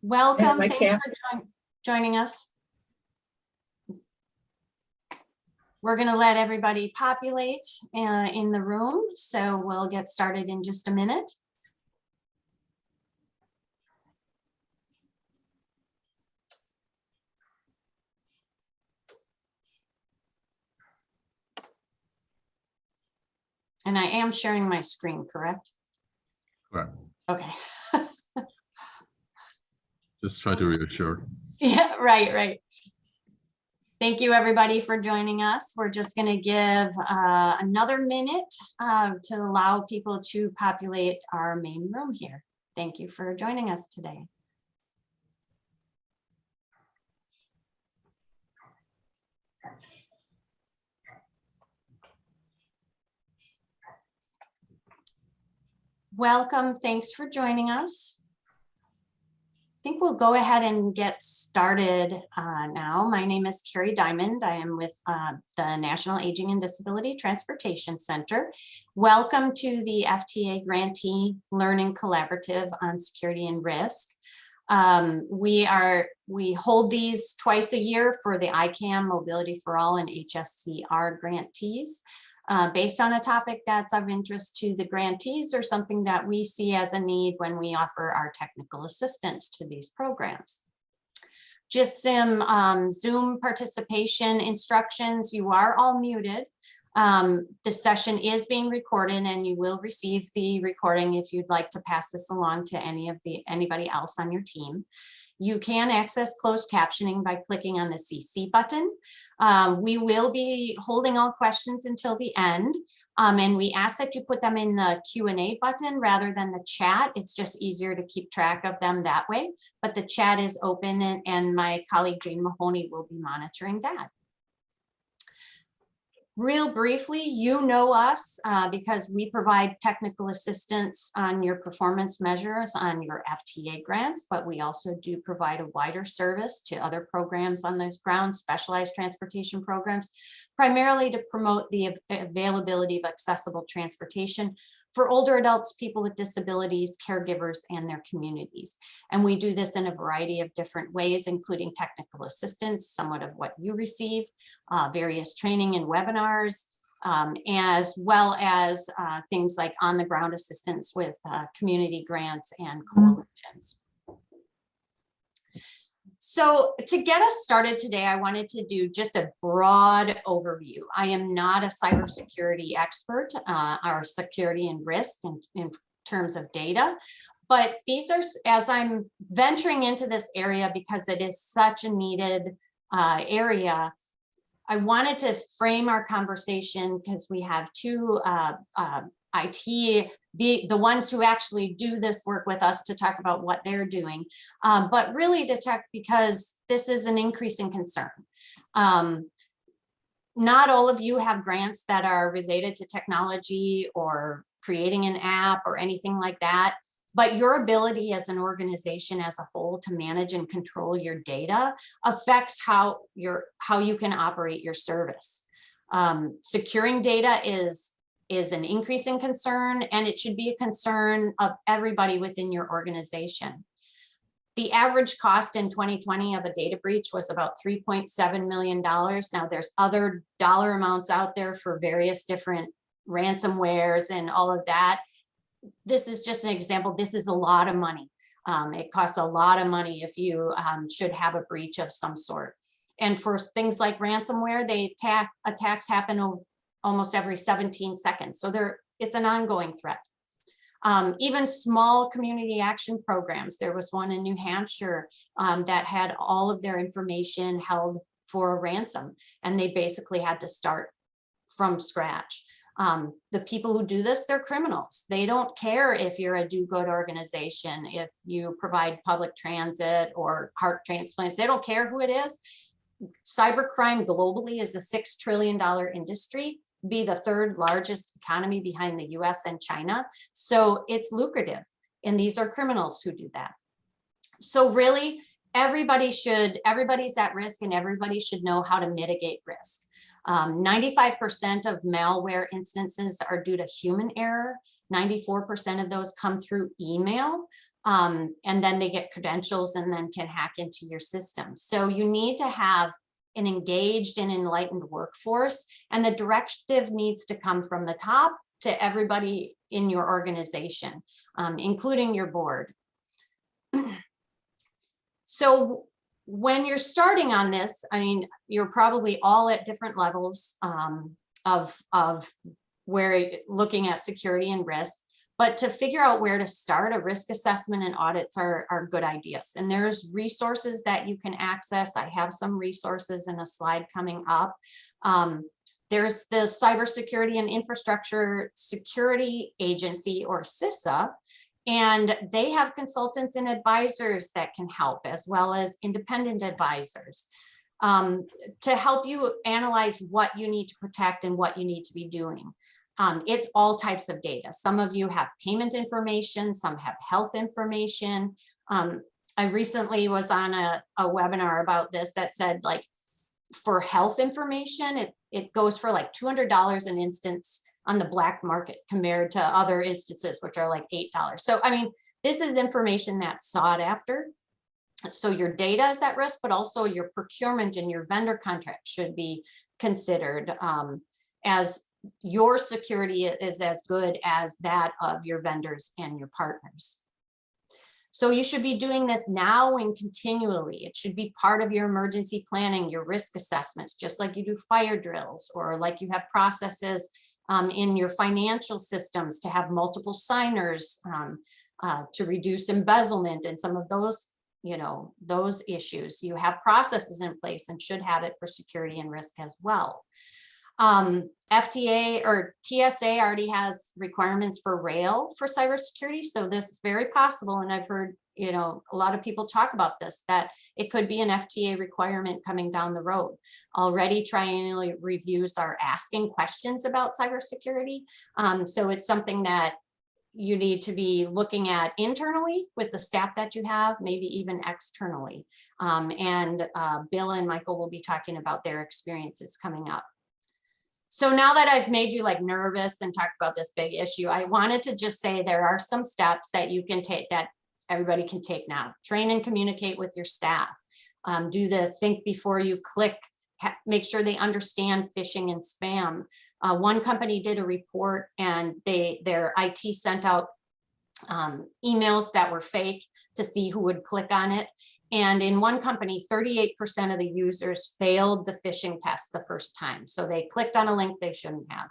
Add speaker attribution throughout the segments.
Speaker 1: Welcome. Thanks for joining us. We're going to let everybody populate in the room, so we'll get started in just a minute. And I am sharing my screen, correct?
Speaker 2: Correct.
Speaker 1: Okay.
Speaker 2: Just try to reassure.
Speaker 1: Yeah, right. Thank you, everybody, for joining us. We're just going to give another minute to allow people to populate our main room here. Thank you for joining us today. Welcome. Thanks for joining us. I think we'll go ahead and get started now. My name is Carrie Diamond. I am with the National Aging and Disability Transportation Center. Welcome to the FTA Grantee Learning Collaborative on Security and Risk. We hold these twice a year for the ICAM, Mobility for All, and HSCR grantees. Based on a topic that's of interest to the grantees or something that we see as a need when we offer our technical assistance to these programs. Just some Zoom participation instructions. You are all muted. This session is being recorded and you will receive the recording if you'd like to pass this along to anybody else on your team. You can access closed captioning by clicking on the CC button. We will be holding all questions until the end, and we ask that you put them in the Q&A button rather than the chat. It's just easier to keep track of them that way, but the chat is open and my colleague Jane Mahoney will be monitoring that. Real briefly, you know us because we provide technical assistance on your performance measures on your FTA grants, but we also do provide a wider service to other programs on those grounds, specialized transportation programs, primarily to promote the availability of accessible transportation for older adults, people with disabilities, caregivers, and their communities. And we do this in a variety of different ways, including technical assistance, somewhat of what you receive, various training and webinars, as well as things like on-the-ground assistance with community grants and coalitions. So to get us started today, I wanted to do just a broad overview. I am not a cybersecurity expert or security and risk in terms of data, but these are, as I'm venturing into this area because it is such a needed area, I wanted to frame our conversation because we have two IT, the ones who actually do this work with us to talk about what they're doing, but really to check because this is an increasing concern. Not all of you have grants that are related to technology or creating an app or anything like that, but your ability as an organization as a whole to manage and control your data affects how you can operate your service. Securing data is an increasing concern, and it should be a concern of everybody within your organization. The average cost in 2020 of a data breach was about $3.7 million. Now there's other dollar amounts out there for various different ransomwares and all of that. This is just an example. This is a lot of money. It costs a lot of money if you should have a breach of some sort. And for things like ransomware, attacks happen almost every 17 seconds. So it's an ongoing threat. Even small community action programs. There was one in New Hampshire that had all of their information held for a ransom, and they basically had to start from scratch. The people who do this, they're criminals. They don't care if you're a do-good organization, if you provide public transit or heart transplants. They don't care who it is. Cybercrime globally is a $6 trillion industry, be the third largest economy behind the US and China. So it's lucrative, and these are criminals who do that. So really, everybody's at risk, and everybody should know how to mitigate risk. 95% of malware instances are due to human error. 94% of those come through email. And then they get credentials and then can hack into your system. So you need to have an engaged and enlightened workforce, and the directive needs to come from the top to everybody in your organization, including your board. So when you're starting on this, I mean, you're probably all at different levels of where looking at security and risk, but to figure out where to start, a risk assessment and audits are good ideas. And there's resources that you can access. I have some resources in a slide coming up. There's the Cybersecurity and Infrastructure Security Agency, or CISA, and they have consultants and advisors that can help, as well as independent advisors, to help you analyze what you need to protect and what you need to be doing. It's all types of data. Some of you have payment information, some have health information. I recently was on a webinar about this that said, like, for health information, it goes for like $200 an instance on the black market compared to other instances, which are like $8. So, I mean, this is information that's sought after. So your data is at risk, but also your procurement and your vendor contract should be considered, as your security is as good as that of your vendors and your partners. So you should be doing this now and continually. It should be part of your emergency planning, your risk assessments, just like you do fire drills, or like you have processes in your financial systems to have multiple signers to reduce embezzlement and some of those, those issues. You have processes in place and should have it for security and risk as well. FTA or TSA already has requirements for rail for cybersecurity. So this is very possible. And I've heard, a lot of people talk about this, that it could be an FTA requirement coming down the road. Already triennial reviews are asking questions about cybersecurity. So it's something that you need to be looking at internally with the staff that you have, maybe even externally. And Bill and Michael will be talking about their experiences coming up. So now that I've made you like nervous and talked about this big issue, I wanted to just say there are some steps that you can take, that everybody can take now. Train and communicate with your staff. Do the think before you click, make sure they understand phishing and spam. One company did a report, and their IT sent out emails that were fake to see who would click on it. And in one company, 38% of the users failed the phishing test the first time. So they clicked on a link they shouldn't have.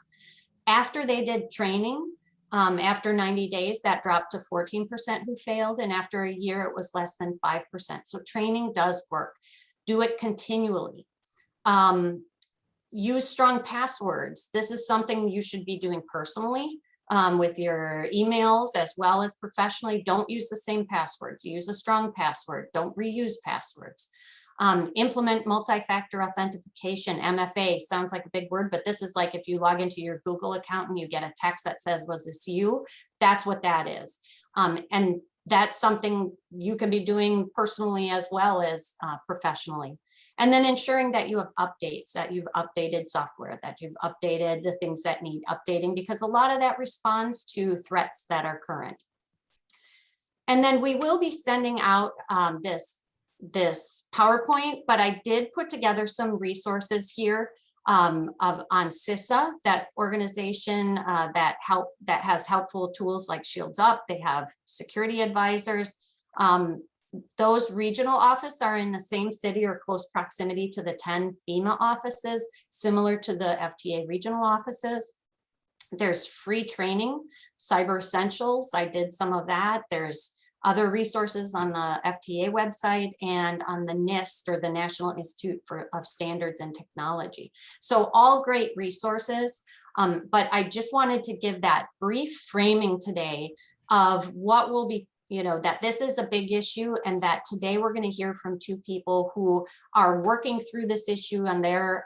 Speaker 1: After they did training, after 90 days, that dropped to 14% who failed. And after a year, it was less than 5%. So training does work. Do it continually. Use strong passwords. This is something you should be doing personally. With your emails as well as professionally. Don't use the same passwords. Use a strong password. Don't reuse passwords. Implement multi-factor authentication. MFA sounds like a big word, but this is like if you log into your Google account and you get a text that says, "Was this you?" That's what that is. And that's something you can be doing personally as well as professionally. And then ensuring that you have updates, that you've updated software, that you've updated the things that need updating, because a lot of that responds to threats that are current. And then we will be sending out this PowerPoint, but I did put together some resources here on CISA, that organization that has helpful tools like Shields Up. They have security advisors. Those regional offices are in the same city or close proximity to the 10 FEMA offices, similar to the FTA regional offices. There's free training, Cyber Essentials. I did some of that. There's other resources on the FTA website and on the NIST, or the National Institute of Standards and Technology. So all great resources, but I just wanted to give that brief framing today of what will be, that this is a big issue, and that today we're going to hear from two people who are working through this issue on their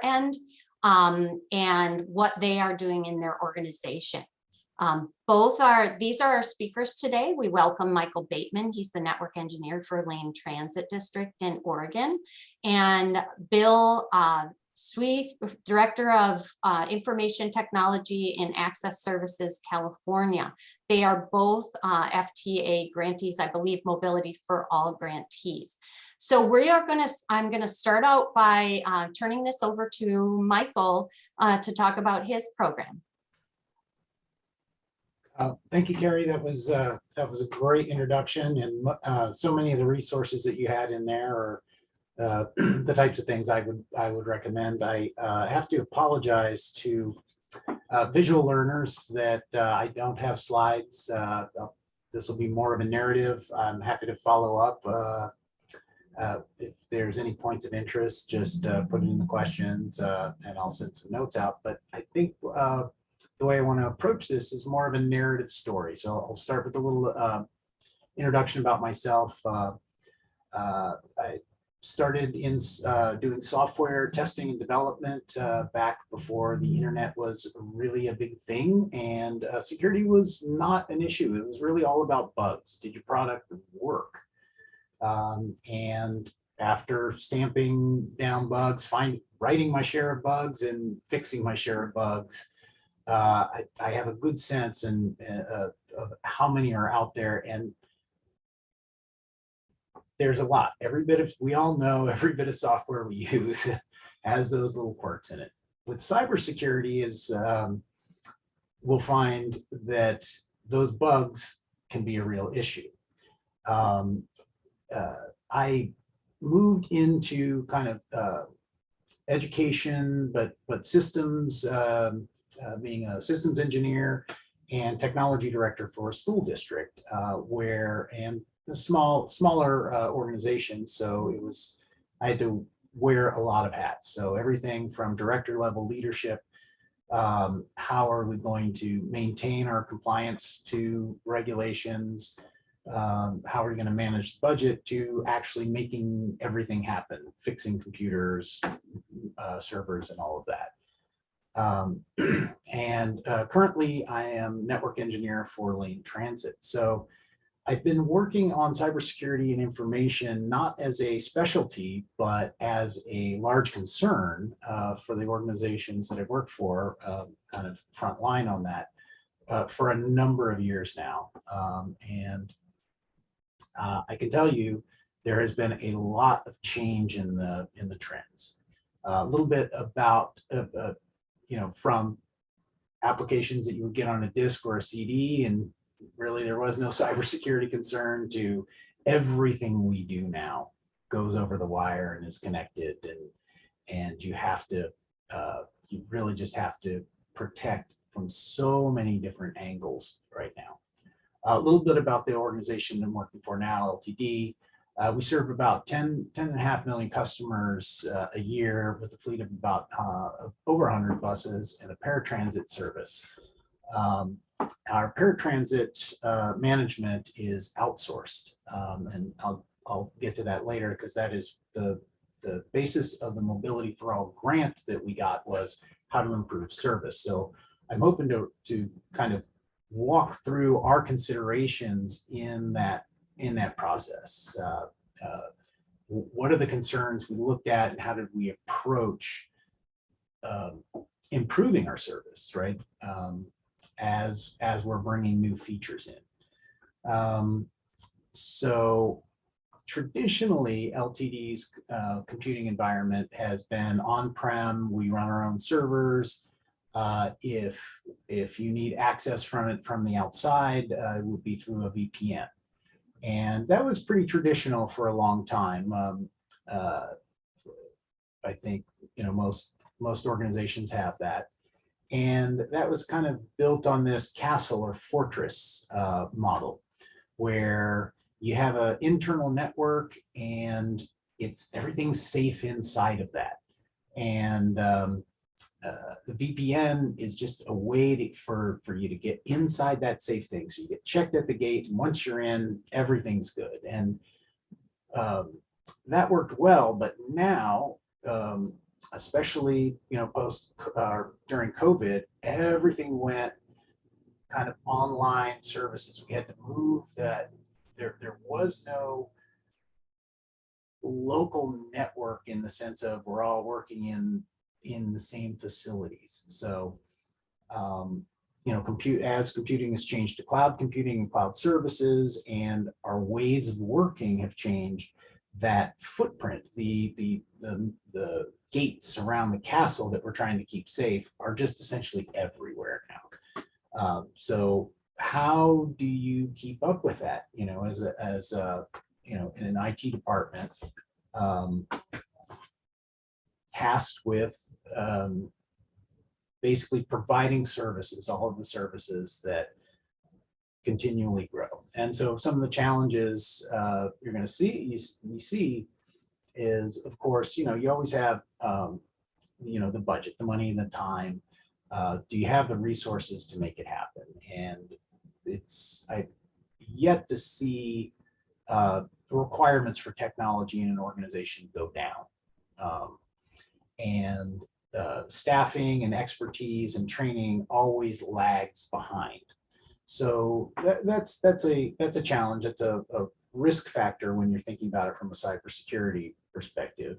Speaker 1: end, and what they are doing in their organization. These are our speakers today. We welcome Michael Bateman. He's the network engineer for Lane Transit District in Oregon, and Bill Sweet, Director of Information Technology and Access Services, California. They are both FTA grantees, I believe, Mobility for All grantees. So I'm going to start out by turning this over to Michael to talk about his program.
Speaker 3: Thank you, Carrie. That was a great introduction, and so many of the resources that you had in there are the types of things I would recommend. I have to apologize to visual learners that I don't have slides. This will be more of a narrative. I'm happy to follow up. If there's any points of interest, just put it in the questions and I'll send some notes out. But I think the way I want to approach this is more of a narrative story. So I'll start with a little introduction about myself. I started in doing software testing and development back before the internet was really a big thing, and security was not an issue. It was really all about bugs. Did your product work? And after stamping down bugs, writing my share of bugs and fixing my share of bugs, I have a good sense of how many are out there, and there's a lot. We all know every bit of software we use has those little quirks in it. With cybersecurity we'll find that those bugs can be a real issue. I moved into kind of education, but systems, being a systems engineer and technology director for a school district, and a smaller organization. So I had to wear a lot of hats. So everything from director level leadership, how are we going to maintain our compliance to regulations, how are we going to manage the budget, to actually making everything happen, fixing computers, servers, and all of that. Currently I am network engineer for Lane Transit. So I've been working on cybersecurity and information, not as a specialty, but as a large concern for the organizations that I've worked for, kind of front line on that for a number of years now. I can tell you there has been a lot of change in the trends. A little bit about, from applications that you would get on a disk or a CD, and really there was no cybersecurity concern, to everything we do now goes over the wire and is connected, and you really just have to protect from so many different angles right now. A little bit about the organization I'm working for now, LTD. We serve about 10.5 million customers a year, with a fleet of about over 100 buses and a paratransit service. Our paratransit management is outsourced, and I'll get to that later, because that is the basis of the Mobility for All grant that we got, was how to improve service. So I'm hoping to kind of walk through our considerations in that process. What are the concerns we looked at, and how did we approach improving our service, right? As we're bringing new features in. So traditionally, LTD's computing environment has been on-prem. We run our own servers. If you need access from the outside, it would be through a VPN. And that was pretty traditional for a long time. I think most organizations have that. And that was kind of built on this castle or fortress model, where you have an internal network and everything's safe inside of that. And the VPN is just a way for you to get inside that safe thing. So you get checked at the gate, and once you're in, everything's good. And that worked well, but now, especially during COVID, everything went kind of online services. We had to move that. There was no local network in the sense of we're all working in in the same facilities. So, you know, as computing has changed to cloud computing and cloud services, and our ways of working have changed, that footprint, the gates around the castle that we're trying to keep safe are just essentially everywhere now. So how do you keep up with that? You know, as you know, in an IT department, tasked with basically providing services, all of the services that continually grow. And so some of the challenges you're going to see, we see is, of course, you know, you always have, you know, the budget, the money and the time. Do you have the resources to make it happen? And I've yet to see the requirements for technology in an organization go down. And staffing and expertise and training always lags behind. So that's a challenge. It's a risk factor when you're thinking about it from a cybersecurity perspective.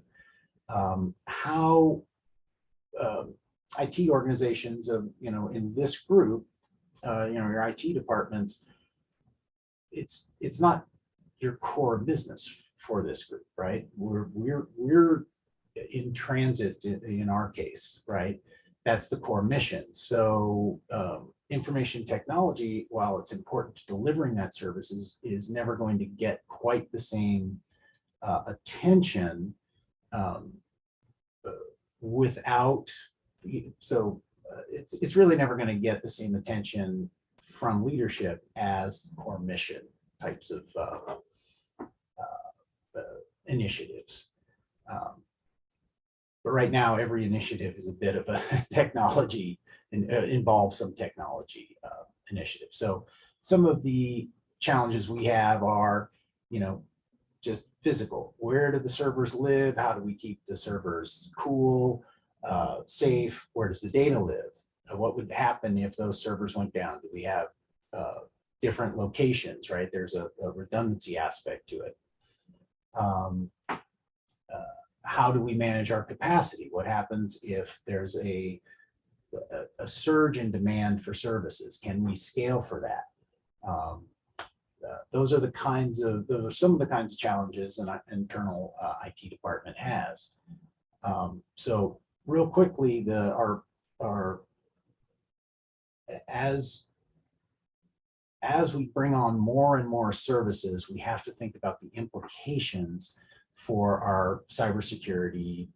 Speaker 3: How IT organizations of, you know, in this group, you know, your IT departments, it's not your core business for this group, right? We're in transit in our case, right? That's the core mission. So information technology, while it's important to delivering that service, is never going to get quite the same attention without, so it's really never going to get the same attention from leadership as core mission types of initiatives. But right now, every initiative is a bit of a technology and involves some technology initiative. So some of the challenges we have are, you know, just physical. Where do the servers live? How do we keep the servers cool, safe? Where does the data live? What would happen if those servers went down? Do we have different locations, right? There's a redundancy aspect to it. How do we manage our capacity? What happens if there's a surge in demand for services? Can we scale for that? Those are some of the kinds of challenges an internal IT department has. So real quickly, as we bring on more and more services, we have to think about the implications for our cybersecurity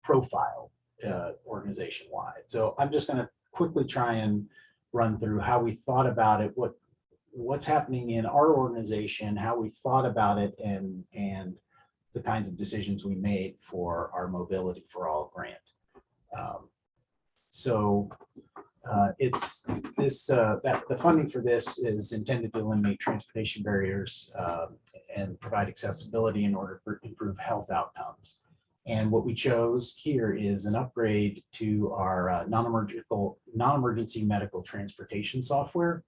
Speaker 3: profile organization-wide. So I'm just going to quickly try and run through how we thought about it, what's happening in our organization, how we thought about it, and the kinds of decisions we made for our Mobility for All grant. It's this that the funding for this is intended to eliminate transportation barriers and provide accessibility in order to improve health outcomes. And what we chose here is an upgrade to our non-emergency medical transportation software.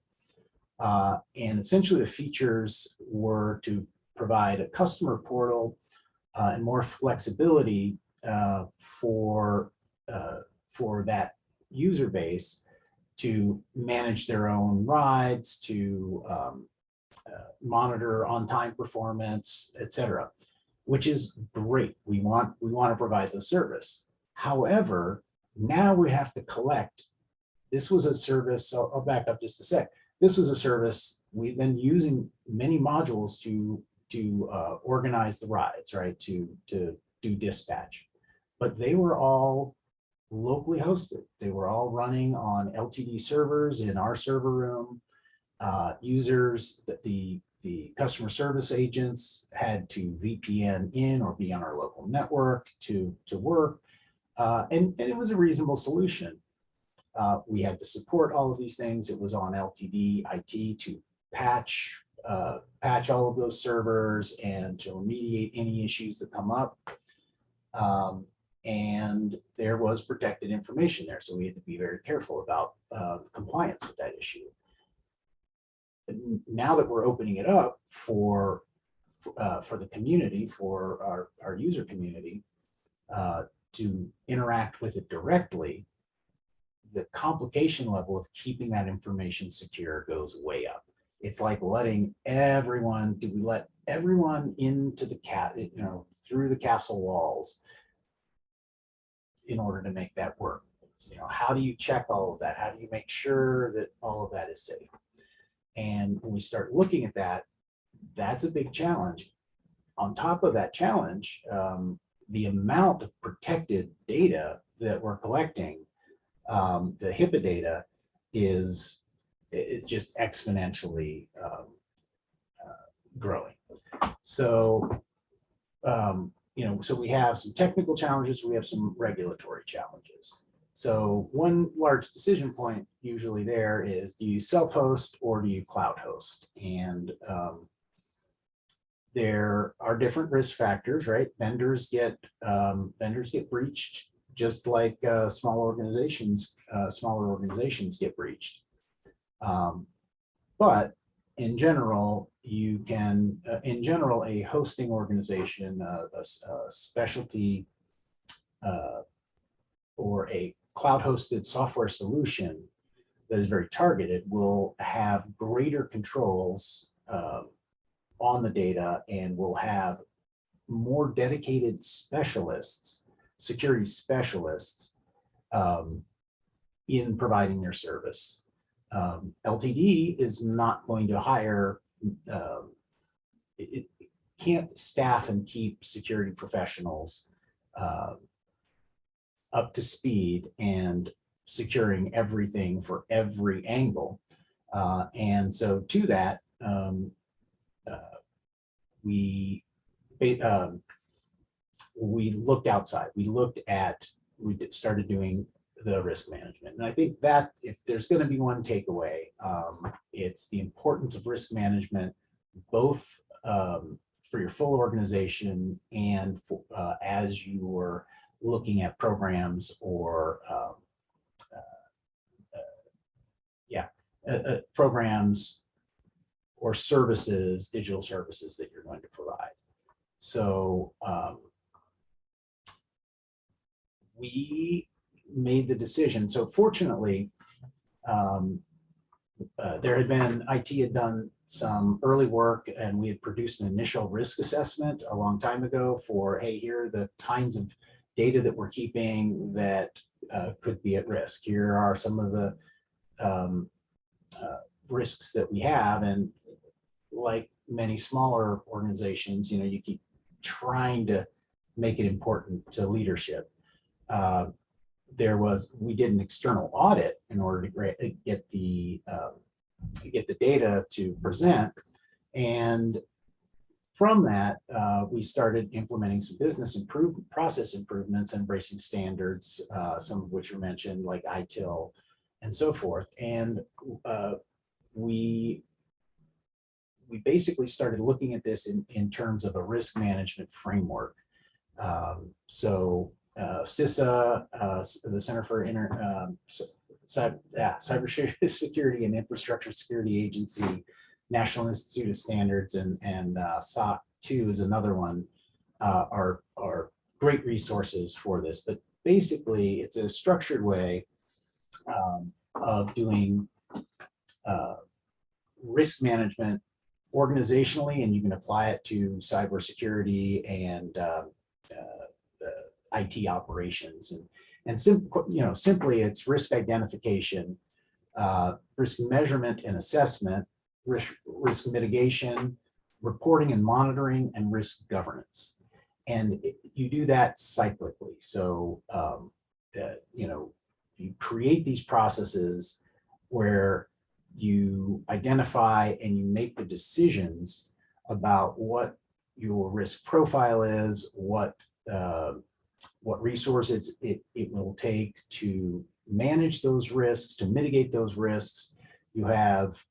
Speaker 3: And essentially the features were to provide a customer portal and more flexibility for that user base to manage their own rides, to monitor on-time performance, etc., which is great. We want to provide the service. However, now we have to collect. This was a service. I'll back up just a sec. This was a service we've been using many modules to organize the rides, right? To do dispatch, but they were all locally hosted. They were all running on LTD servers in our server room. Users, that the customer service agents had to VPN in or be on our local network to work. And it was a reasonable solution. We had to support all of these things. It was on LTD IT to patch all of those servers and to remediate any issues that come up. And there was protected information there. So we had to be very careful about compliance with that issue. Now that we're opening it up for the community, for our user community, to interact with it directly, the complication level of keeping that information secure goes way up. It's like letting everyone, do we let everyone into the through the castle walls in order to make that work? How do you check all of that? How do you make sure that all of that is safe? And when we start looking at that, that's a big challenge. On top of that challenge, the amount of protected data that we're collecting, the HIPAA data, is just exponentially growing. So, so we have some technical challenges, we have some regulatory challenges. So one large decision point usually there is, do you self-host or do you cloud host? And there are different risk factors, right? Vendors get breached, just like smaller organizations get breached. But in general, you can, a hosting organization, a specialty or a cloud-hosted software solution that is very targeted will have greater controls on the data and will have more dedicated specialists, security specialists, in providing their service. LTD is not going to hire, it can't staff and keep security professionals up to speed and securing everything for every angle. And so to that, we looked outside. We started doing the risk management. And I think that if there's going to be one takeaway, it's the importance of risk management, both for your full organization and for, as you are looking at programs or programs or services, digital services that you're going to provide. So we made the decision. So fortunately, there had been, IT had done some early work and we had produced an initial risk assessment a long time ago for, hey, here are the kinds of data that we're keeping that could be at risk. Here are some of the risks that we have. And like many smaller organizations, you keep trying to make it important to leadership. We did an external audit in order to get the data to present, and from that we started implementing some process improvements, embracing standards, some of which were mentioned, like ITIL and so forth. And we basically started looking at this in terms of a risk management framework. CISA, the Center for Cybersecurity and Infrastructure Security Agency, National Institute of Standards, and SOC 2 is another one, are great resources for this. But basically, it's a structured way of doing risk management organizationally, and you can apply it to cybersecurity and IT operations, and simply it's risk identification, risk measurement and assessment, risk mitigation, reporting and monitoring, and risk governance. And you do that cyclically. So you create these processes where you identify and you make the decisions about what your risk profile is, what resources it will take to manage those risks, to mitigate those risks. You have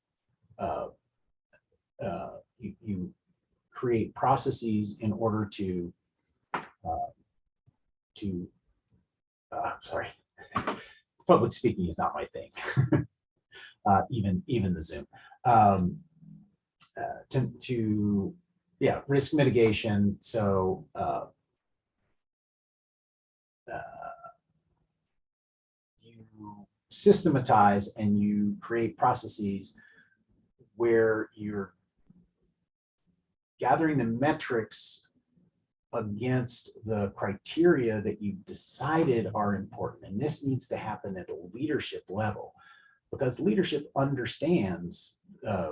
Speaker 3: you create processes in order to sorry, public speaking is not my thing. Even the Zoom. Risk mitigation. So you systematize and you create processes where you're gathering the metrics against the criteria that you decided are important. And this needs to happen at a leadership level, because leadership understands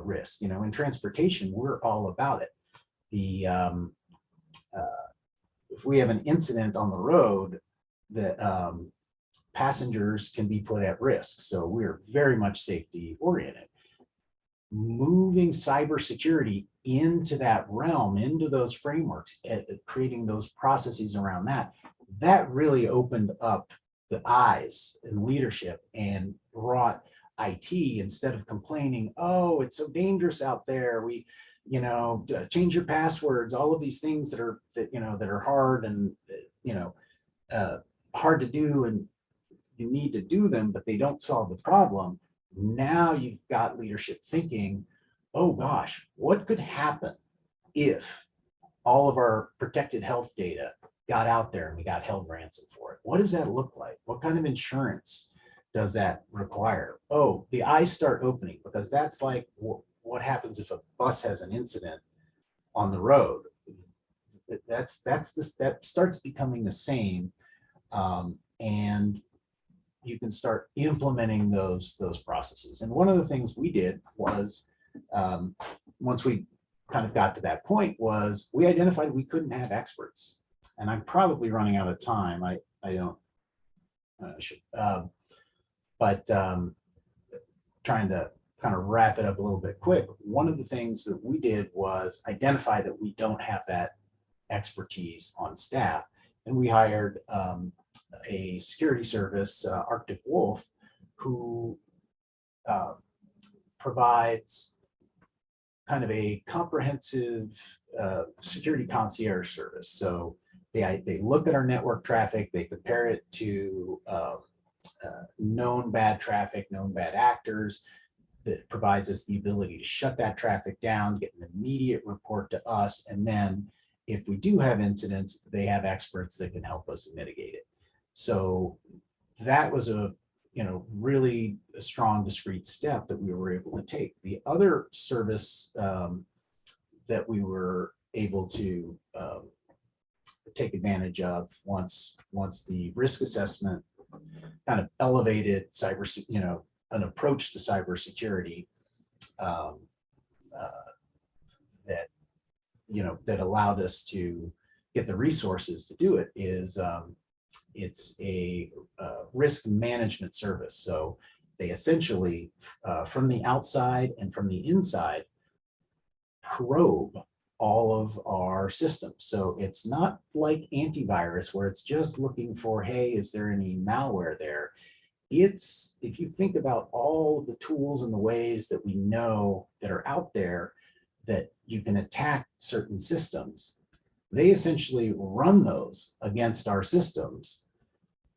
Speaker 3: risk. You know, in transportation, we're all about it. The if we have an incident on the road, that passengers can be put at risk. So we're very much safety oriented. Moving cybersecurity into that realm, into those frameworks, creating those processes around that, that really opened up the eyes in leadership and brought IT, instead of complaining, oh, it's so dangerous out there, we, you know, change your passwords, all of these things that are, that are hard and, hard to do, and you need to do them, but they don't solve the problem. Now you've got leadership thinking, oh gosh, what could happen if all of our protected health data got out there and we got held ransom for it? What does that look like? What kind of insurance does that require? Oh, the eyes start opening, because that's like what happens if a bus has an incident on the road. That starts becoming the same, and you can start implementing those processes. And one of the things we did was, once we kind of got to that point, was we identified we couldn't have experts. And I'm probably running out of time. I don't, trying to kind of wrap it up a little bit quick. One of the things that we did was identify that we don't have that expertise on staff. And we hired a security service, Arctic Wolf, who provides kind of a comprehensive security concierge service. So they look at our network traffic, they compare it to known bad traffic, known bad actors. That provides us the ability to shut that traffic down, get an immediate report to us, and then if we do have incidents, they have experts that can help us mitigate it. So that was a really a strong, discrete step that we were able to take. The other service that we were able to take advantage of once the risk assessment kind of elevated an approach to cybersecurity that allowed us to get the resources to do it, is it's a risk management service. So they essentially, from the outside and from the inside, probe all of our systems. So it's not like antivirus where it's just looking for, hey, is there any malware there? It's, if you think about all of the tools and the ways that we know that are out there that you can attack certain systems, they essentially run those against our systems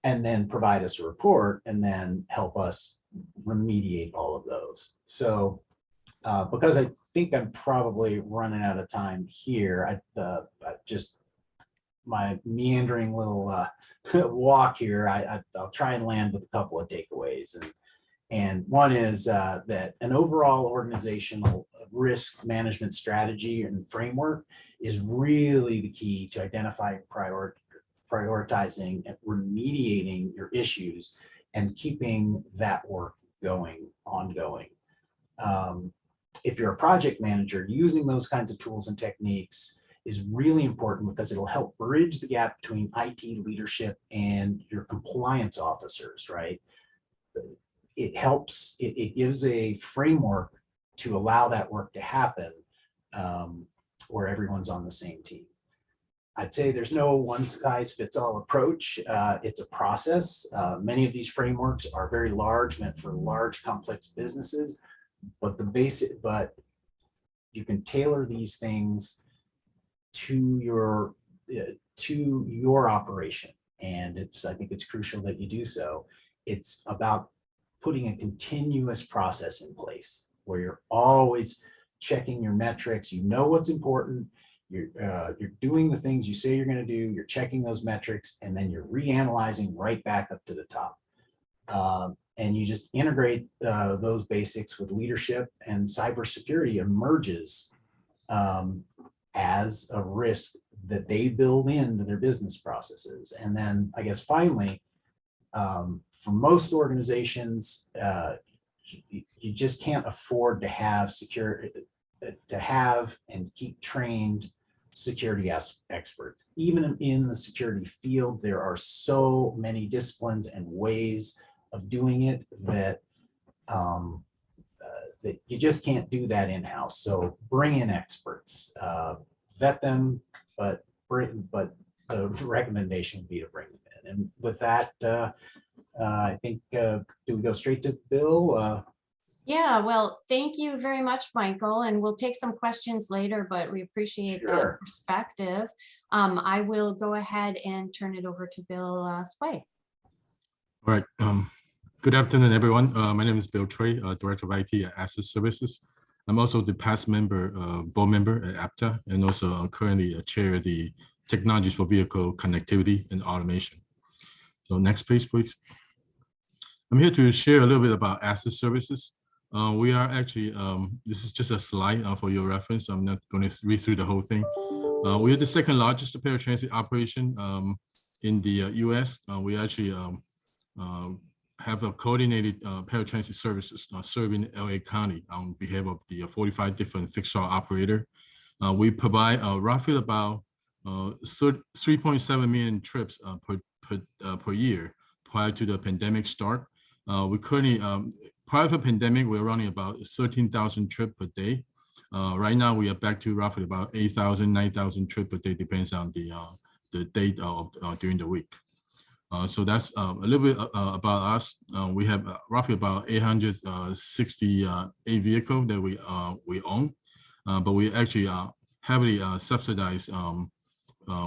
Speaker 3: and then provide us a report and then help us remediate all of those. So because I think I'm probably running out of time here, I just my meandering little walk here, I'll try and land with a couple of takeaways. And one is that an overall organizational risk management strategy and framework is really the key to identifying, prioritizing, and remediating your issues and keeping that work ongoing. If you're a project manager, using those kinds of tools and techniques is really important, because it'll help bridge the gap between IT leadership and your compliance officers, right? It helps, it gives a framework to allow that work to happen, where everyone's on the same team. I'd say there's no one size fits all approach. It's a process. Many of these frameworks are very large, meant for large, complex businesses, but you can tailor these things to your operation. And I think it's crucial that you do so. It's about putting a continuous process in place where you're always checking your metrics, you know what's important, you're doing the things you say you're going to do, you're checking those metrics, and then you're reanalyzing right back up to the top. And you just integrate those basics with leadership, and cybersecurity emerges as a risk that they build into their business processes. And then I guess finally, for most organizations, you just can't afford to have and keep trained security experts. Even in the security field, there are so many disciplines and ways of doing it that that you just can't do that in-house. So bring in experts, vet them, but the recommendation would be to bring them in. And with that, I think, do we go straight to Bill?
Speaker 1: Yeah, well, thank you very much, Michael, and we'll take some questions later, but we appreciate that perspective. I will go ahead and turn it over to Bill Sway.
Speaker 2: All right. Good afternoon, everyone. My name is Bill Trey, Director of IT at Asset Services. I'm also the past board member at APTA, and also currently chair the Technologies for Vehicle Connectivity and Automation. So next page, please. I'm here to share a little bit about Asset Services. We are actually, this is just a slide for your reference. I'm not going to read through the whole thing. We are the second largest paratransit operation in the US. We actually have a coordinated paratransit services serving LA County on behalf of the 45 different fixed route operator. We provide roughly about 3.7 million trips per year prior to the pandemic start. We currently, prior to the pandemic, we're running about 13,000 trips per day. Right now, we are back to roughly about 8,000, 9,000 trips per day, depends on the date of during the week. So that's a little bit about us. We have roughly about 868 vehicles that we own, but we actually heavily subsidized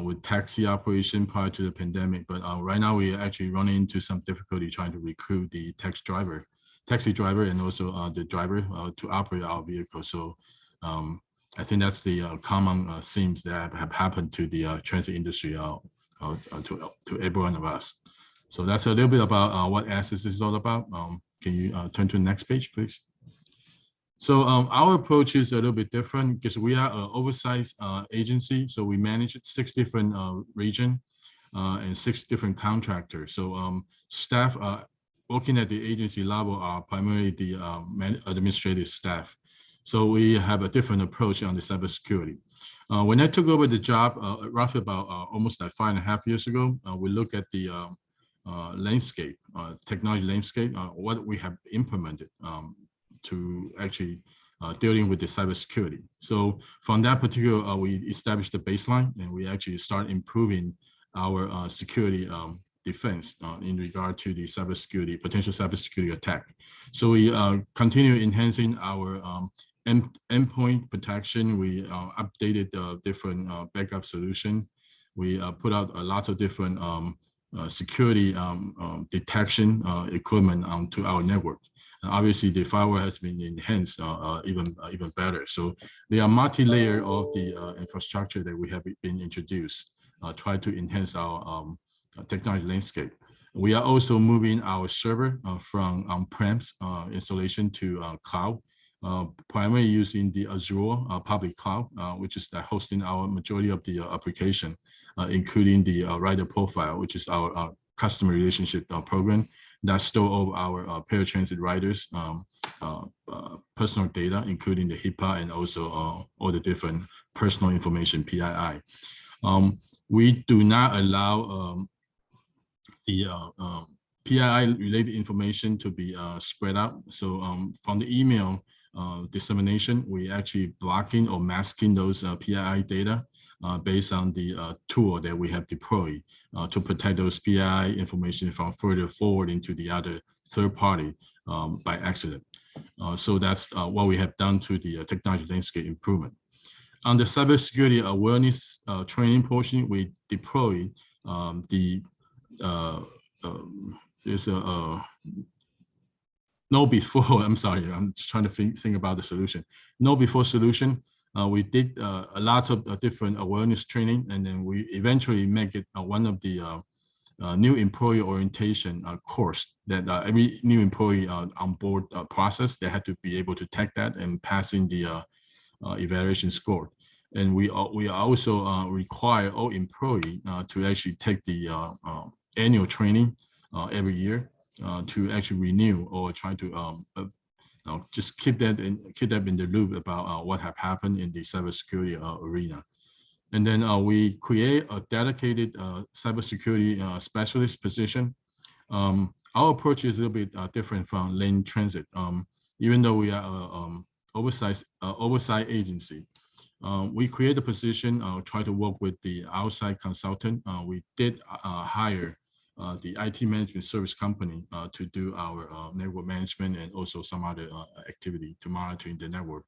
Speaker 2: with taxi operation prior to the pandemic. But right now we are actually running into some difficulty trying to recruit the taxi driver, and also the driver to operate our vehicle. So I think that's the common themes that have happened to the transit industry to every one of us. So that's a little bit about what Assets is all about. Can you turn to the next page, please? So our approach is a little bit different because we are an oversized agency. So we manage 6 different regions and 6 different contractors. So staff working at the agency level are primarily the administrative staff. So we have a different approach on the cybersecurity. When I took over the job, roughly about almost like 5.5 years ago, we looked at the landscape, technology landscape, what we have implemented to actually dealing with the cybersecurity. So from that particular, we established the baseline, and we actually start improving our security defense in regard to the cybersecurity, potential cybersecurity attack. So we continue enhancing our endpoint protection. We updated the different backup solution. We put out a lot of different security detection equipment onto our network. And obviously, the firewall has been enhanced even better. So there are multi-layer of the infrastructure that we have been introduced, try to enhance our technology landscape. We are also moving our server from on-premise installation to cloud, primarily using the Azure public cloud, which is hosting our majority of the application, including the rider profile, which is our customer relationship program that store all our paratransit riders' personal data, including the HIPAA and also all the different personal information, PII. We do not allow the PII-related information to be spread out. So from the email dissemination, we actually blocking or masking those PII data based on the tool that we have deployed to protect those PII information from further forwarding to the other third party by accident. So that's what we have done to the technology landscape improvement. On the cybersecurity awareness training portion, we deployed there's a know before, I'm sorry, I'm just trying to think about the solution. Know before solution we did a lot of different awareness training, and then we eventually make it one of the new employee orientation course that every new employee on board process, they had to be able to take that and passing the evaluation score. And we also require all employees to actually take the annual training every year to actually renew or try to just keep them in the loop about what have happened in the cybersecurity arena. And then we create a dedicated cybersecurity specialist position. Our approach is a little bit different from lane transit. Even though we are oversight agency, we create a position, try to work with the outside consultant. We did hire the IT management service company to do our network management and also some other activity to monitoring the network.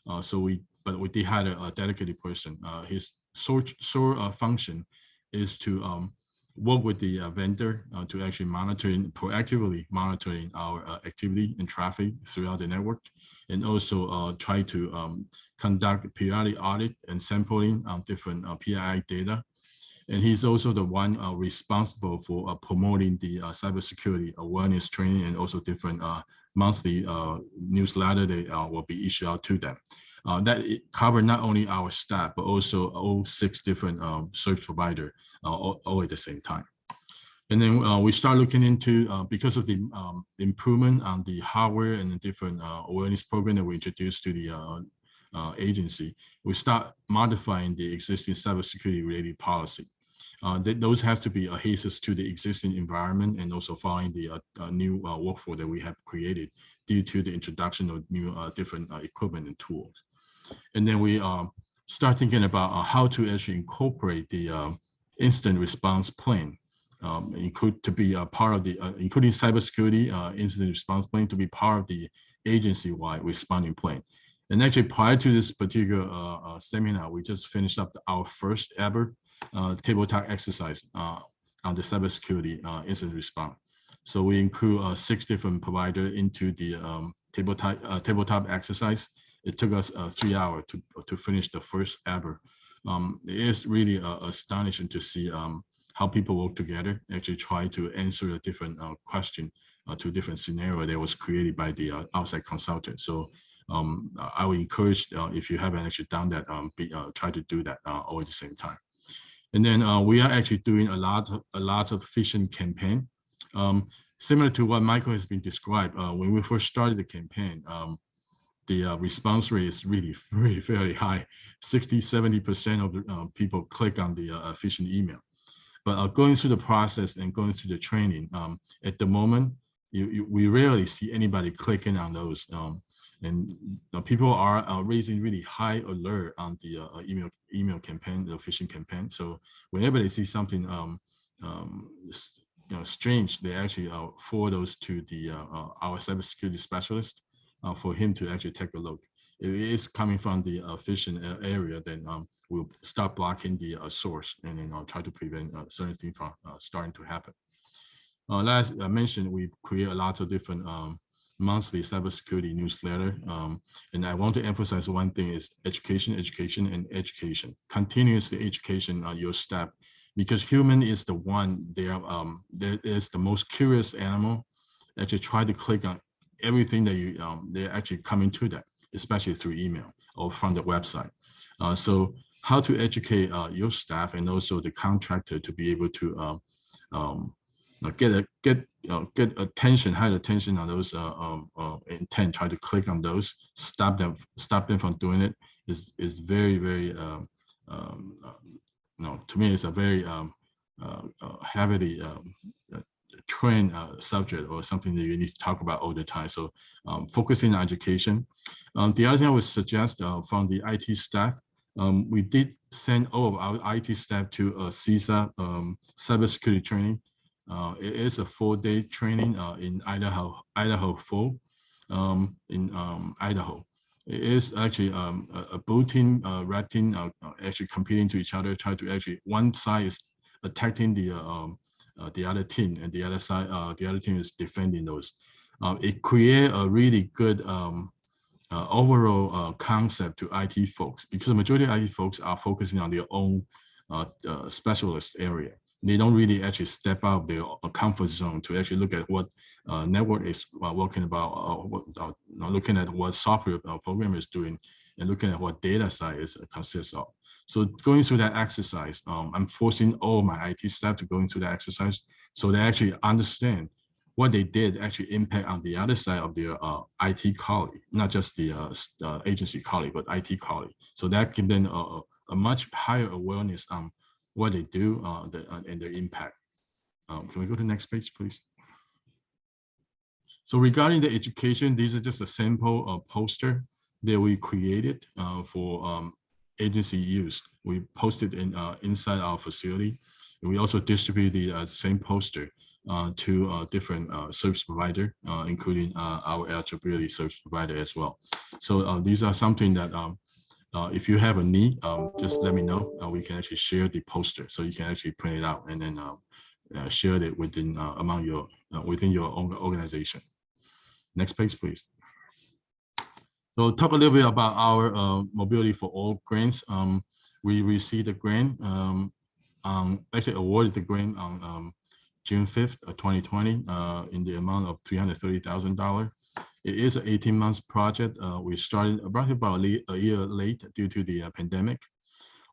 Speaker 2: But we did hire a dedicated person. His sole function is to work with the vendor to actually proactively monitoring our activity and traffic throughout the network, and also try to conduct periodic audit and sampling on different PII data. And he's also the one responsible for promoting the cybersecurity awareness training and also different monthly newsletter that will be issued out to them. That cover not only our staff, but also all 6 different service providers all at the same time. And then we start looking into, because of the improvement on the hardware and the different awareness program that we introduced to the agency, we start modifying the existing cybersecurity related policy. Those have to be adhesive to the existing environment and also following the new workforce that we have created due to the introduction of new different equipment and tools. And then we start thinking about how to actually incorporate the incident response plan, to be a part of the, including cybersecurity incident response plan to be part of the agency-wide responding plan. And actually, prior to this particular seminar, we just finished up our first ever tabletop exercise on the cybersecurity incident response. So we include 6 different providers into the tabletop exercise. It took us 3 hours to finish the first ever. It is really astonishing to see how people work together, actually try to answer a different question to different scenario that was created by the outside consultant. So I would encourage, if you haven't actually done that, try to do that all at the same time. And then we are actually doing a lot of phishing campaign. Similar to what Michael has been described, when we first started the campaign, the response rate is really very high. 60–70% of the people click on the phishing email. But going through the process and going through the training, at the moment, we rarely see anybody clicking on those. And people are raising really high alert on the email campaign, the phishing campaign. So whenever they see something strange, they actually forward those to the our cybersecurity specialist for him to actually take a look. If it is coming from the phishing area, then we'll start blocking the source and then try to prevent certain things from starting to happen. Last I mentioned, we create a lot of different monthly cybersecurity newsletter. And I want to emphasize one thing is education. Continuously education your staff, because human is the one that is the most curious animal. Actually try to click on everything that they're actually coming to that, especially through email or from the website. So how to educate your staff and also the contractor to be able to get attention, high attention on those intent, try to click on those, stop them from doing it is very to me it's a very heavily trained subject or something that you need to talk about all the time. So focusing on education. The other thing I would suggest from the IT staff, we did send all of our IT staff to a CISA cybersecurity training. It is a 4-day training in Idaho Fall, in Idaho. It is actually a blue team, red team actually competing to each other, try to actually, one side is attacking the other team, and the other side, the other team is defending those. It creates a really good overall concept to IT folks, because the majority of IT folks are focusing on their own specialist area. They don't really actually step out of their comfort zone to actually look at what network is working about, looking at what software program is doing, and looking at what data science consists of. So going through that exercise, I'm forcing all my IT staff to go into that exercise so they actually understand what they did actually impact on the other side of their IT colleague, not just the agency colleague, but IT colleague. So that gives them a much higher awareness on what they do and their impact. Can we go to the next page, please? So regarding the education, these are just a sample poster that we created for agency use. We posted inside our facility. And we also distributed the same poster to different service provider, including our eligibility service provider as well. So these are something that if you have a need, just let me know. We can actually share the poster, so you can actually print it out and then share it within within your own organization. Next page, please. So talk a little bit about our Mobility for All grants. We received a grant, actually awarded the grant on June 5th, 2020, in the amount of $330,000. It is an 18-month project. We started about a year late due to the pandemic.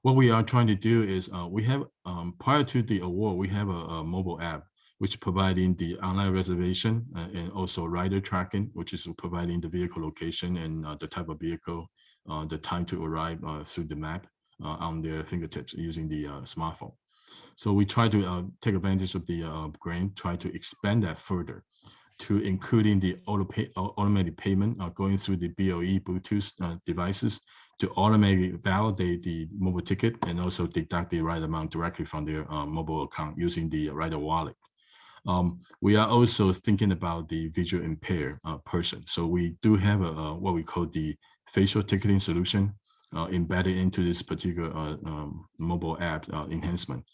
Speaker 2: What we are trying to do is we have, prior to the award, we have a mobile app, which providing the online reservation and also rider tracking, which is providing the vehicle location and the type of vehicle, the time to arrive through the map on their fingertips using the smartphone. So we try to take advantage of the grant, try to expand that further to including the automated payment going through the BOE Bluetooth devices to automatically validate the mobile ticket and also deduct the right amount directly from their mobile account using the rider wallet. We are also thinking about the visual impaired person. So we do have what we call the facial ticketing solution embedded into this particular mobile app enhancement,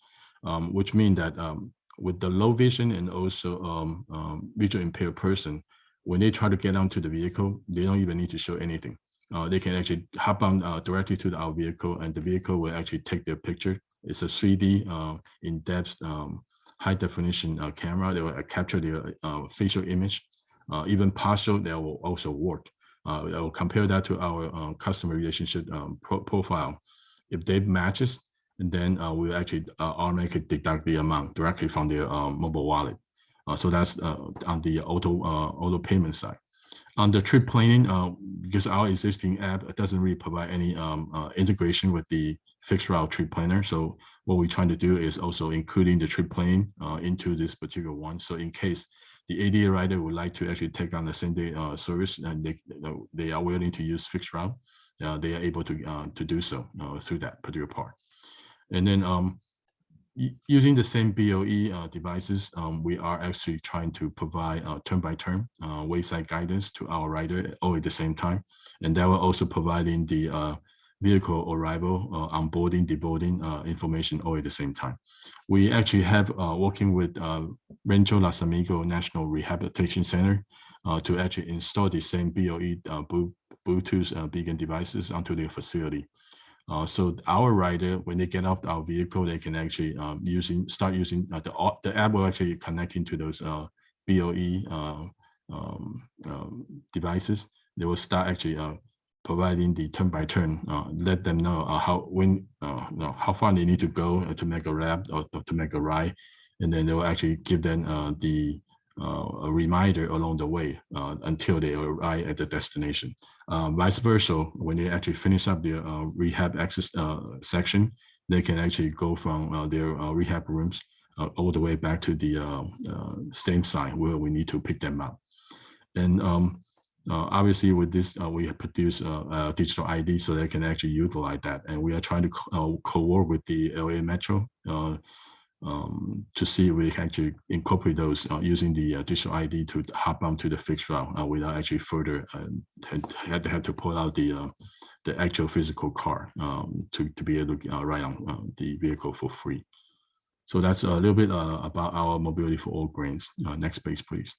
Speaker 2: which means that with the low vision and also visual impaired person, when they try to get onto the vehicle, they don't even need to show anything. They can actually hop on directly to our vehicle, and the vehicle will actually take their picture. It's a 3D in-depth high definition camera that will capture their facial image, even partial that will also work. I will compare that to our customer relationship profile. If they matches, and then we'll actually automatically deduct the amount directly from their mobile wallet. So that's on the auto payment side. On the trip planning, because our existing app doesn't really provide any integration with the fixed route trip planner. So what we're trying to do is also including the trip planning into this particular one. So in case the ADA rider would like to actually take on the same day service and they are willing to use fixed route, they are able to do so through that particular part. And then using the same BOE devices, we are actually trying to provide turn-by-turn wayside guidance to our rider all at the same time. And that will also providing the vehicle arrival, onboarding, deboarding information all at the same time. We actually have working with Rancho Los Amigos National Rehabilitation Center to actually install the same BOE Bluetooth beacon devices onto their facility. So our rider, when they get off our vehicle, they can actually start using the app will actually connect into those BOE devices. They will start actually providing the turn-by-turn, let them know how far they need to go to make a lap or to make a ride, and then they will actually give them a reminder along the way until they arrive at the destination. Vice versa, when they actually finish up their rehab access section, they can actually go from their rehab rooms all the way back to the same site where we need to pick them up. And obviously with this, we have produced a digital ID so they can actually utilize that. And we are trying to co-work with the LA Metro to see if we can actually incorporate those using the digital ID to hop onto the fixed route without actually further have to pull out the actual physical car to be able to ride on the vehicle for free. So that's a little bit about our Mobility for All grants. Next page, please.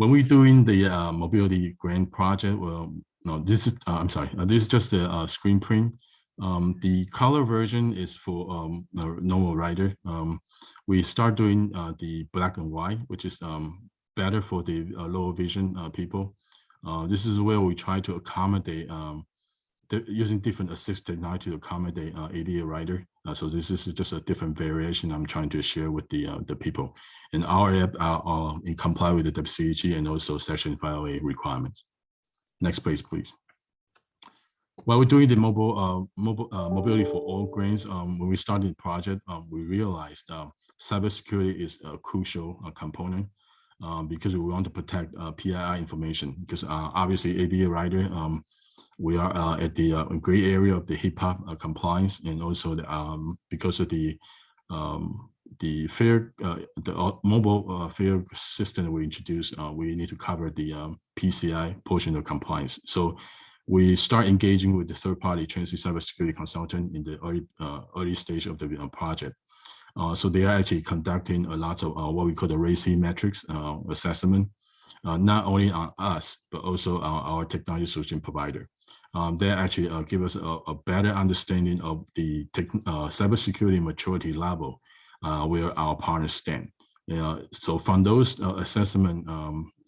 Speaker 2: when we're doing the mobility grant project, well, no, this is, I'm sorry, this is just a screen print. The color version is for a normal rider. We start doing the black and white, which is better for the lower vision people. This is where we try to accommodate using different assist technology to accommodate ADA rider. So this is just a different variation I'm trying to share with the people. And our app are in comply with the WCAG and also Section 508 requirements. Next page, please. While we're doing the mobility for all grants, when we started the project, we realized cybersecurity is a crucial component because we want to protect PII information. Because obviously, ADA rider, we are at the gray area of the HIPAA compliance, and also because of the fair, the mobile fare system we introduced, we need to cover the PCI portion of compliance. So we start engaging with the third-party transit cybersecurity consultant in the early stage of the project. So they are actually conducting a lot of what we call the RACI metrics assessment, not only on us, but also our technology solution provider. They actually give us a better understanding of the cybersecurity maturity level where our partners stand. So from those assessment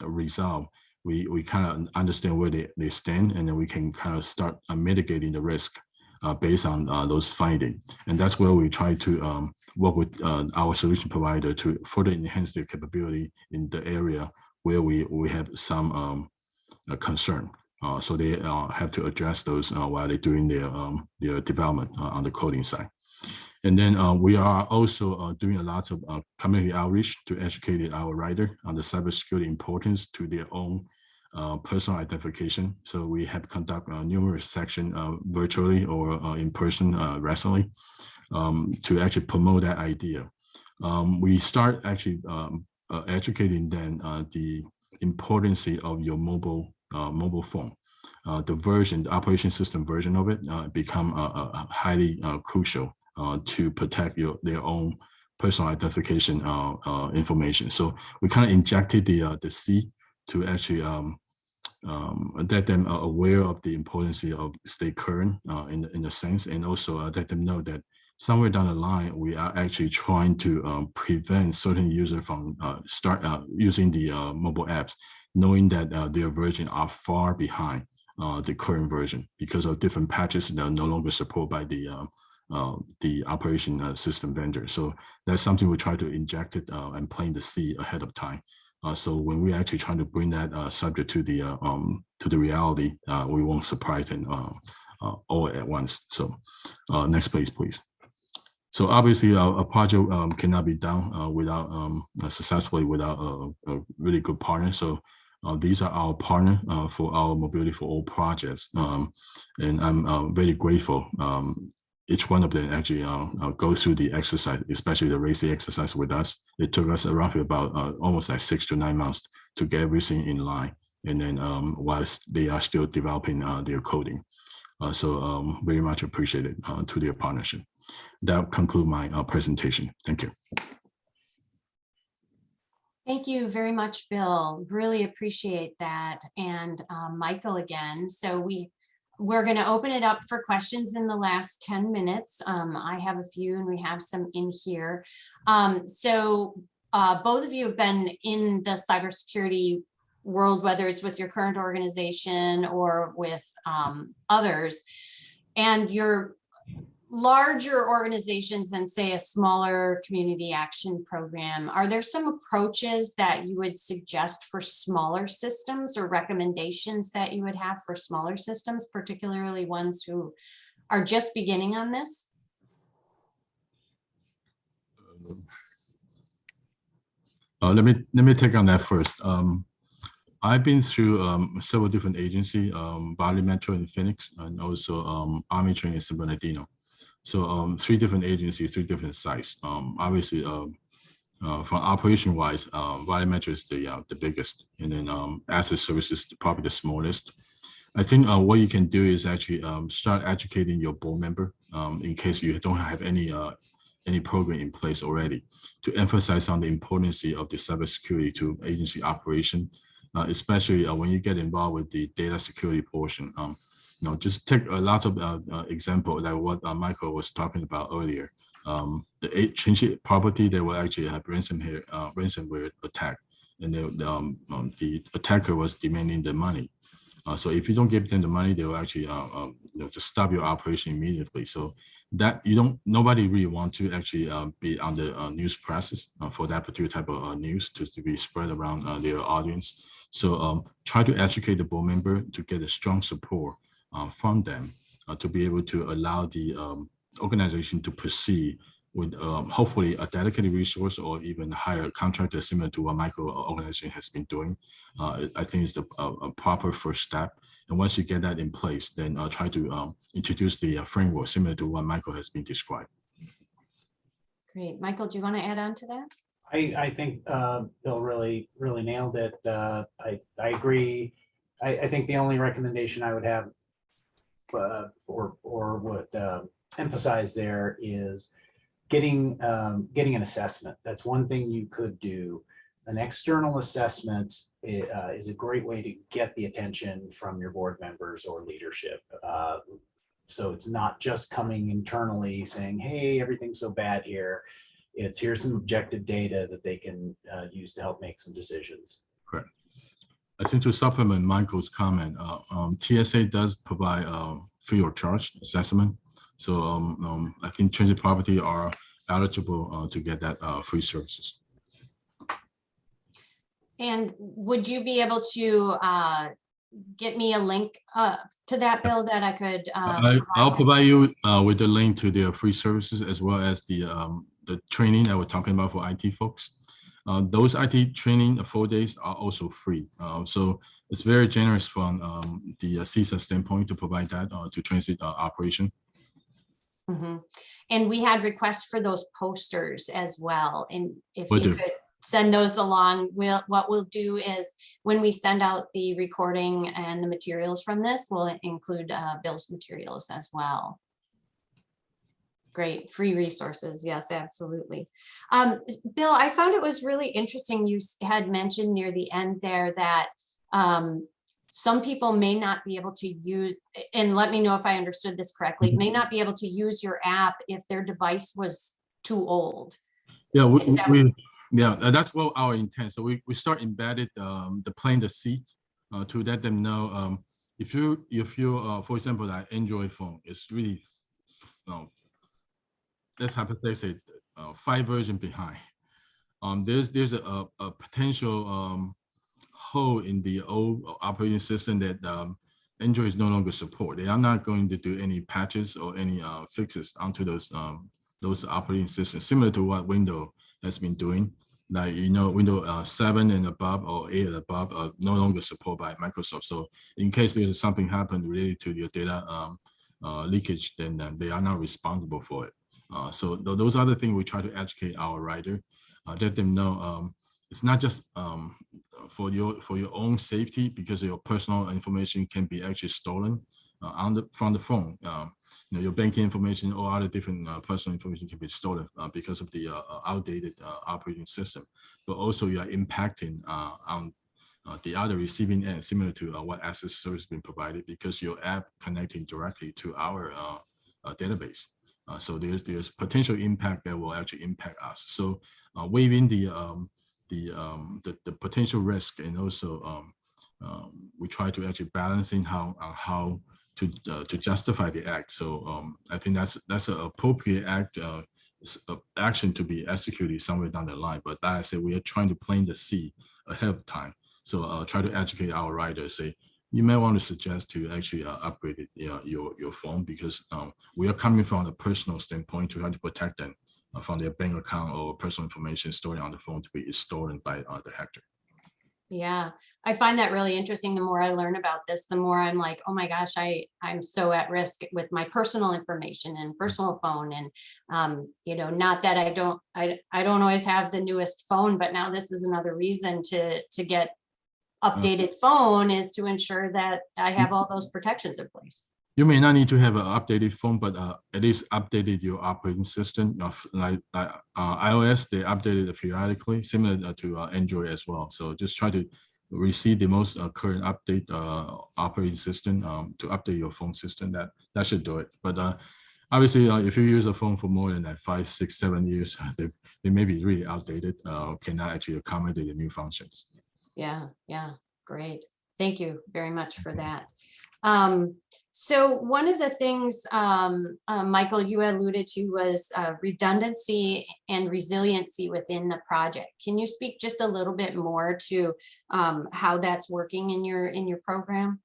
Speaker 2: results, we kind of understand where they stand, and then we can kind of start mitigating the risk based on those findings. And that's where we try to work with our solution provider to further enhance their capability in the area where we have some concern. So they have to address those while they're doing their development on the coding side. And then we are also doing a lot of community outreach to educate our rider on the cybersecurity importance to their own personal identification. So we have conducted numerous sections virtually or in person recently to actually promote that idea. We start actually educating then the importance of your mobile phone. The operation system version of it become highly crucial to protect their own personal identification information. So we kind of injected the C to actually let them aware of the importance of stay current in a sense, and also let them know that somewhere down the line, we are actually trying to prevent certain users from start using the mobile apps, knowing that their version are far behind the current version because of different patches that are no longer supported by the operation system vendor. So that's something we try to inject it and plant the seed ahead of time. So when we actually trying to bring that subject to the reality, we won't surprise them all at once. So next page, please. So obviously, a project cannot be done without successfully without a really good partner. So these are our partner for our Mobility for All projects, and I'm very grateful. Each one of them actually go through the exercise, especially the RACI exercise with us. It took us roughly about almost like 6 to 9 months to get everything in line. And then whilst they are still developing their coding. So very much appreciated to their partnership. That concludes my presentation. Thank you.
Speaker 1: Thank you very much, Bill. Really appreciate that. And Michael again. So we're going to open it up for questions in the last 10 minutes. I have a few and we have some in here. So both of you have been in the cybersecurity world, whether it's with your current organization or with others, and your larger organizations than say a smaller community action program. Are there some approaches that you would suggest for smaller systems or recommendations that you would have for smaller systems, particularly ones who are just beginning on this?
Speaker 2: Let me take on that first. I've been through several different agencies, Valley Metro in Phoenix, and also Army Training in San Bernardino. So 3 different agencies, 3 different sites. Obviously, from operation-wise, Valley Metro is the biggest, and then Asset Services probably the smallest. I think what you can do is actually start educating your board member in case you don't have any program in place already, to emphasize on the importance of the cybersecurity to agency operation. especially when you get involved with the data security portion. Just take a lot of example like what Michael was talking about earlier. The change property, they will actually have ransomware attack, and the attacker was demanding the money. So if you don't give them the money, they will actually just stop your operation immediately. So that nobody really want to actually be on the news presses for that particular type of news to be spread around their audience. So try to educate the board member to get a strong support from them to be able to allow the organization to proceed with hopefully a dedicated resource or even hire a contractor similar to what Michael organization has been doing. I think it's a proper first step. And once you get that in place, then try to introduce the framework similar to what Michael has been described.
Speaker 1: Great. Michael, do you want to add on to that?
Speaker 3: I think Bill really nailed it. I agree. I think the only recommendation I would have or would emphasize there is getting an assessment. That's one thing you could do. An external assessment is a great way to get the attention from your board members or leadership. So it's not just coming internally saying, hey, everything's so bad here. It's here's some objective data that they can use to help make some decisions.
Speaker 2: Correct. I think to supplement Michael's comment, TSA does provide free of charge assessment. So I think transit property are eligible to get that free services.
Speaker 1: And would you be able to get me a link to that, Bill, that I could?
Speaker 2: I'll provide you with the link to their free services as well as the training that we're talking about for IT folks. Those IT training 4 days are also free. So it's very generous from the CISA standpoint to provide that to transit operation.
Speaker 1: Mm-hmm. And we had requests for those posters as well. And if you could send those along, what we'll do is when we send out the recording and the materials from this, we'll include Bill's materials as well. Great, free resources. Yes, absolutely. Bill, I found it was really interesting. You had mentioned near the end there that some people may not be able to use, and let me know if I understood this correctly, may not be able to use your app if their device was too old.
Speaker 2: Yeah, that's what our intent. So we start embedded playing the seats to let them know if you for example, that Android phone is really let's hypothetically 5 versions behind. There's a potential hole in the old operating system that Android is no longer support. They are not going to do any patches or any fixes onto those operating systems, similar to what Windows has been doing. Like Windows 7 and above or 8 and above are no longer supported by Microsoft. So in case there's something happened related to your data leakage, then they are not responsible for it. So those are the things we try to educate our writer, let them know it's not just for your own safety, because your personal information can be actually stolen from the phone. Your banking information or other different personal information can be stolen because of the outdated operating system. But also you are impacting on the other receiving end, similar to what access service has been provided, because your app connecting directly to our database. So there's potential impact that will actually impact us. So waiving the potential risk, and also we try to actually balancing how to justify the act. So I think that's an appropriate action to be executed somewhere down the line. But like I said, we are trying to plant the seed ahead of time. So try to educate our writers. Say you may want to suggest to actually upgrade your phone, because we are coming from a personal standpoint to try to protect them from their bank account or personal information stored on the phone to be stolen by the hacker.
Speaker 1: Yeah, I find that really interesting. The more I learn about this, the more I'm like, oh my gosh, I'm so at risk with my personal information and personal phone. And not that I don't always have the newest phone, but now this is another reason to get updated phone, is to ensure that I have all those protections in place.
Speaker 2: You may not need to have an updated phone, but at least updated your operating system. Like iOS, they updated it periodically, similar to Android as well. So just try to receive the most current update operating system to update your phone system. That should do it. But obviously, if you use a phone for more than like 5, 6, 7 years, they may be really outdated, cannot actually accommodate the new functions.
Speaker 1: Yeah, great. Thank you very much for that. So one of the things, Michael, you alluded to was redundancy and resiliency within the project. Can you speak just a little bit more to how that's working in your program?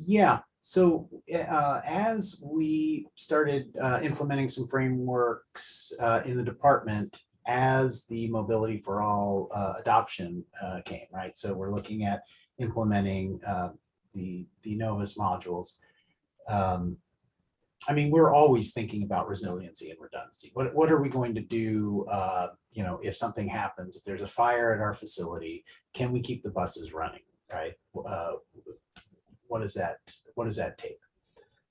Speaker 3: Yeah. So as we started implementing some frameworks in the department, as the Mobility for All adoption came, right? So we're looking at implementing the Novus modules. I mean, we're always thinking about resiliency and redundancy. What are we going to do, if something happens, if there's a fire at our facility, can we keep the buses running, right? What does that take?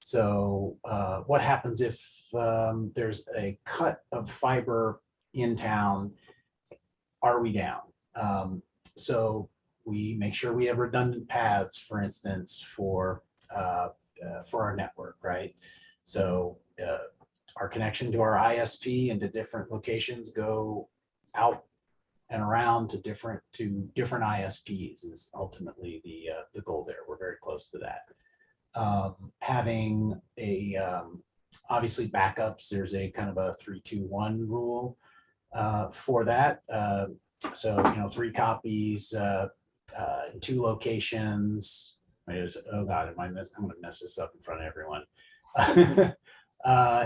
Speaker 3: So what happens if there's a cut of fiber in town? Are we down? So we make sure we have redundant paths, for instance, for our network, right? So our connection to our ISP and to different locations go out and around to different ISPs is ultimately the goal there. We're very close to that. Having obviously backups, there's a kind of a 3-2-1 rule for that. So 3 copies in 2 locations. Oh God, I'm going to mess this up in front of everyone.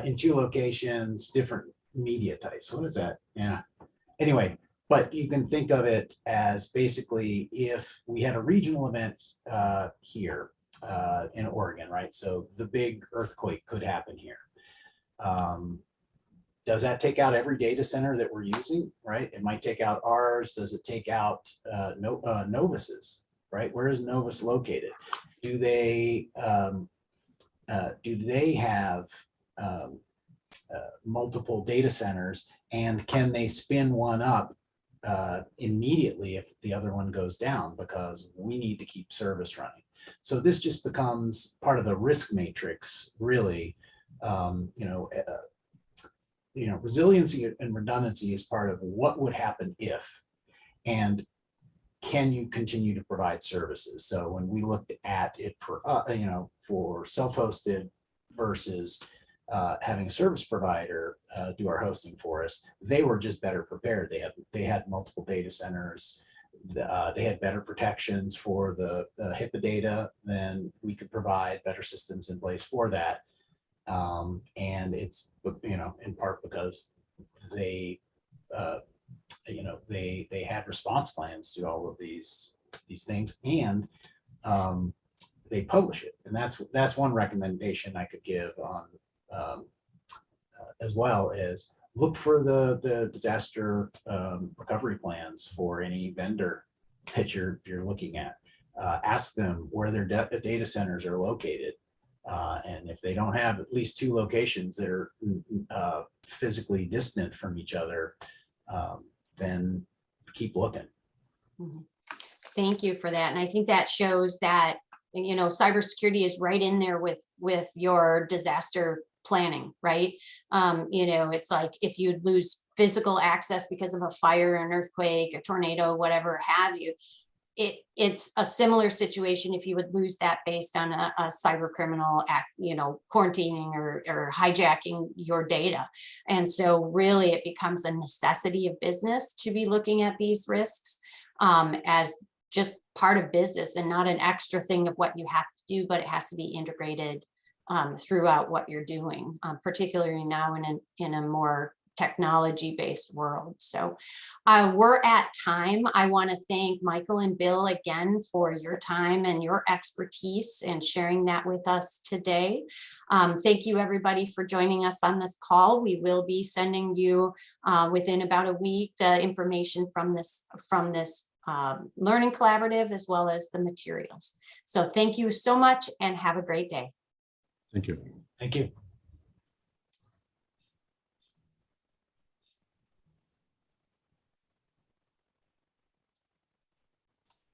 Speaker 3: In 2 locations, different media types. What is that? Yeah. Anyway, but you can think of it as basically if we had a regional event here in Oregon, right? So the big earthquake could happen here. Does that take out every data center that we're using, right? It might take out ours. Does it take out Novus's, right? Where is Novus located? Do they have multiple data centers, and can they spin one up immediately if the other one goes down, because we need to keep service running? So this just becomes part of the risk matrix, really. Resiliency and redundancy is part of what would happen if, and can you continue to provide services? So when we looked at it for self-hosted versus having a service provider do our hosting for us, they were just better prepared. They had multiple data centers. They had better protections for the HIPAA data than we could provide, better systems in place for that. And it's, in part because they had response plans to all of these things, and they publish it. And that's one recommendation I could give on as well, as look for the disaster recovery plans for any vendor that you're looking at. Ask them where their data centers are located. And if they don't have at least 2 locations that are physically distant from each other, then keep looking.
Speaker 1: Thank you for that. And I think that shows that, cybersecurity is right in there with your disaster planning, right? It's like if you lose physical access because of a fire, an earthquake, a tornado, whatever have you, it's a similar situation if you would lose that based on a cyber criminal act, quarantining or hijacking your data. And so really it becomes a necessity of business to be looking at these risks as just part of business and not an extra thing of what you have to do, but it has to be integrated throughout what you're doing, particularly now in a more technology-based world. So we're at time. I want to thank Michael and Bill again for your time and your expertise and sharing that with us today. Thank you everybody for joining us on this call. We will be sending you within about a week the information from this Learning Collaborative, as well as the materials. So thank you so much and have a great day.
Speaker 2: Thank you.
Speaker 3: Thank you.